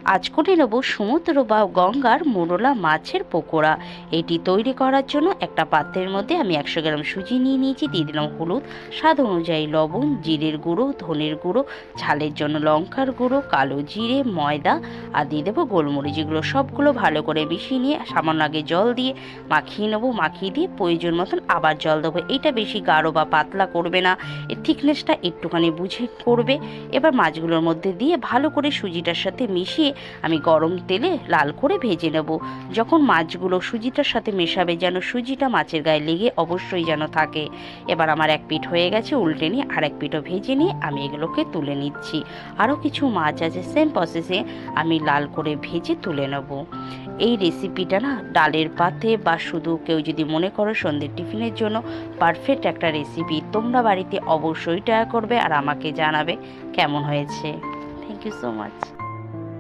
আজ করে নেব সমুদ্র বা গঙ্গার মোরলা মাছের পকোড়া। এটি তৈরি করার জন্য একটা পাত্রের মধ্যে আমি 100 গ্রাম সুজি নিয়ে নিয়েছি, দিয়ে দিলাম হলুদ, স্বাদ অনুযায়ী লবণ, জিরের গুঁড়ো, ধনের গুঁড়ো, ঝালের জন্য লঙ্কার গুঁড়ো, কালো জিরে, ময়দা আর দিয়ে দেবো গোলমরিচ। এগুলো সবগুলো ভালো করে মিশিয়ে নিয়ে সামান্য আগে জল দিয়ে মাখিয়ে নেবো। মাখিয়ে দিয়ে প্রয়োজন মতন আবার জল দেবো। এটা বেশি গাঢ় বা পাতলা করবে না, এর থিকনেসটা একটুখানি বুঝে করবে। এবার মাছগুলোর মধ্যে দিয়ে ভালো করে সুজিটার সাথে মিশিয়ে আমি গরম তেলে লাল করে ভেজে নেব। যখন মাছগুলো সুজিটার সাথে মেশাবে যেন সুজিটা মাছের গায়ে লেগে অবশ্যই যেন থাকে। এবার আমার এক পিঠ হয়ে গেছে, উল্টে নিয়ে আর এক পিঠও ভেজে নিয়ে আমি এগুলোকে তুলে নিচ্ছি। আরও কিছু মাছ আছে সেম প্রসেসে আমি লাল করে ভেজে তুলে নেব। এই রেসিপিটা না ডালের পাতে বা শুধু কেউ যদি মনে করো সন্ধ্যের টিফিনের জন্য পারফেক্ট একটা রেসিপি। তোমরা বাড়িতে অবশ্যই ট্রাই করবে আর আমাকে জানাবে কেমন হয়েছে। Thank you so much.